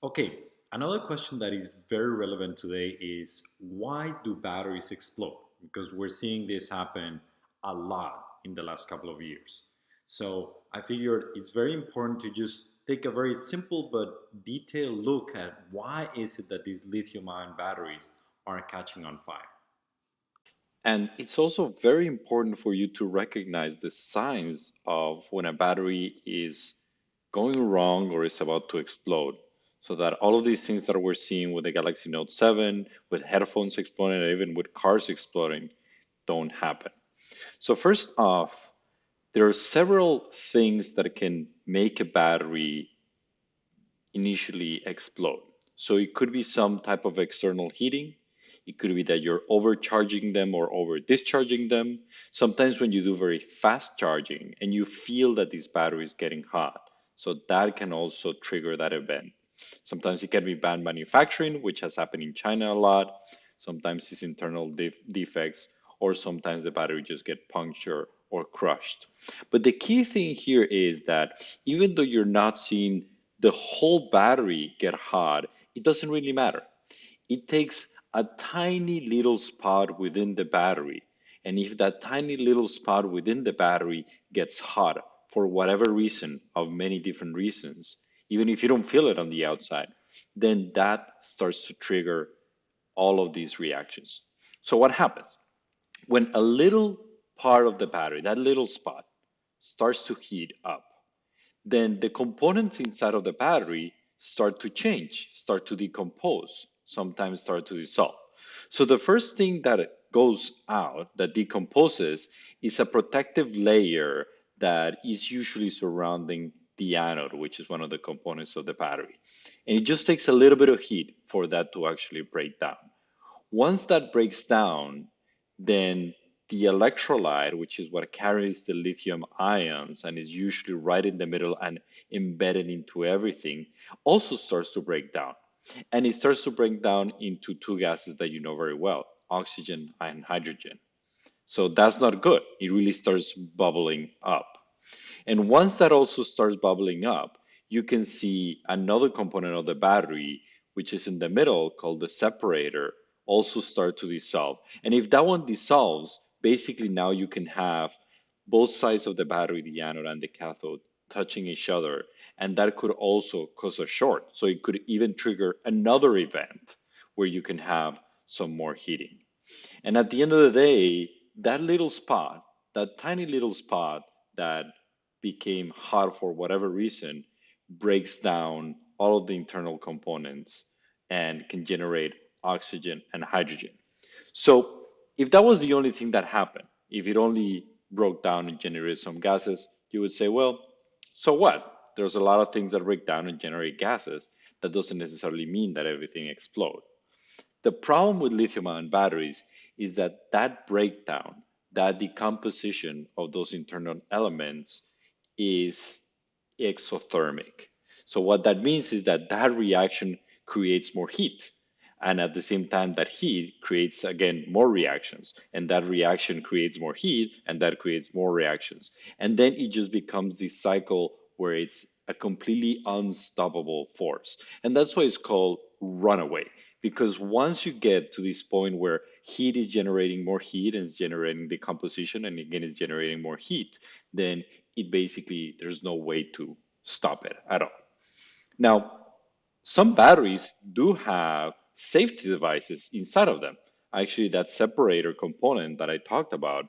Okay, another question that is very relevant today is why do batteries explode? Because we're seeing this happen a lot in the last couple of years. So I figured it's very important to just take a very simple but detailed look at why is it that these lithium ion batteries are catching on fire. And it's also very important for you to recognize the signs of when a battery is going wrong or is about to explode. So that all of these things that we're seeing with the Galaxy Note 7, with headphones exploding, and even with cars exploding, don't happen. So, first off, there are several things that can make a battery initially explode. So it could be some type of external heating. It could be that you're overcharging them or over discharging them. Sometimes when you do very fast charging and you feel that this battery is getting hot, so that can also trigger that event. Sometimes it can be bad manufacturing, which has happened in China a lot. Sometimes it's internal defects, or sometimes the battery just get punctured or crushed. But the key thing here is that even though you're not seeing the whole battery get hot, it doesn't really matter. It takes a tiny little spot within the battery. And if that tiny little spot within the battery gets hot for whatever reason, of many different reasons, even if you don't feel it on the outside, then that starts to trigger all of these reactions. So what happens? When a little part of the battery, that little spot, starts to heat up, then the components inside of the battery start to change, start to decompose, sometimes start to dissolve. So the first thing that goes out, that decomposes, is a protective layer that is usually surrounding the anode, which is one of the components of the battery. And it just takes a little bit of heat for that to actually break down. Once that breaks down, then the electrolyte, which is what carries the lithium ions and is usually right in the middle and embedded into everything, also starts to break down. And it starts to break down into two gases that you know very well, oxygen and hydrogen. So that's not good. It really starts bubbling up. And once that also starts bubbling up, you can see another component of the battery, which is in the middle called the separator, also start to dissolve. And if that one dissolves, basically now you can have both sides of the battery, the anode and the cathode, touching each other. And that could also cause a short. So it could even trigger another event where you can have some more heating. And at the end of the day, that little spot, that tiny little spot that became hot for whatever reason, breaks down all of the internal components and can generate oxygen and hydrogen. So, if that was the only thing that happened, if it only broke down and generated some gases, you would say, well, so what? There's a lot of things that break down and generate gases. That doesn't necessarily mean that everything explodes. The problem with lithium ion batteries is that that breakdown, that decomposition of those internal elements is exothermic. So what that means is that that reaction creates more heat. And at the same time, that heat creates again more reactions. And that reaction creates more heat, and that creates more reactions. And then it just becomes this cycle where it's a completely unstoppable force. And that's why it's called runaway. Because once you get to this point where heat is generating more heat and it's generating decomposition, and again, it's generating more heat, then it basically, there's no way to stop it at all. Now, some batteries do have safety devices inside of them. Actually, that separator component that I talked about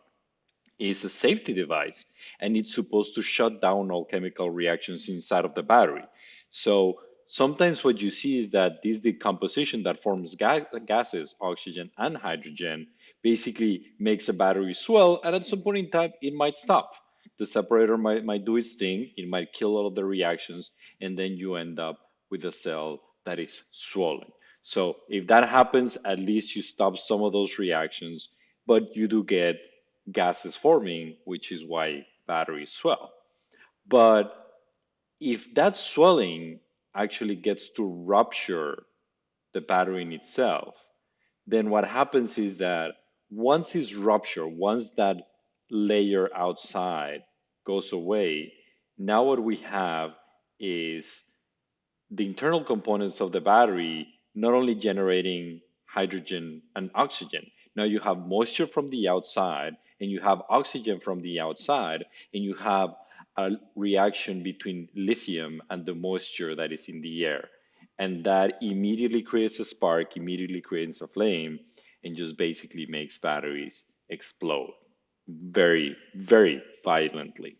is a safety device, and it's supposed to shut down all chemical reactions inside of the battery. So sometimes what you see is that this decomposition that forms gases, oxygen and hydrogen, basically makes a battery swell, and at some point in time, it might stop. The separator might do its thing, it might kill all of the reactions, and then you end up with a cell that is swollen. So if that happens, at least you stop some of those reactions, but you do get gases forming, which is why batteries swell. But if that swelling actually gets to rupture the battery in itself, then what happens is that once it's ruptured, once that layer outside goes away, now what we have is the internal components of the battery not only generating hydrogen and oxygen. Now you have moisture from the outside and you have oxygen from the outside, and you have a reaction between lithium and the moisture that is in the air. And that immediately creates a spark, immediately creates a flame, and just basically makes batteries explode very, very violently.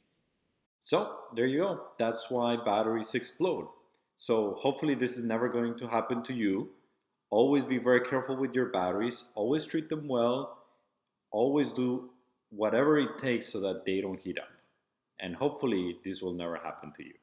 So there you go. That's why batteries explode. So hopefully this is never going to happen to you. Always be very careful with your batteries. Always treat them well. Always do whatever it takes so that they don't heat up. And hopefully this will never happen to you.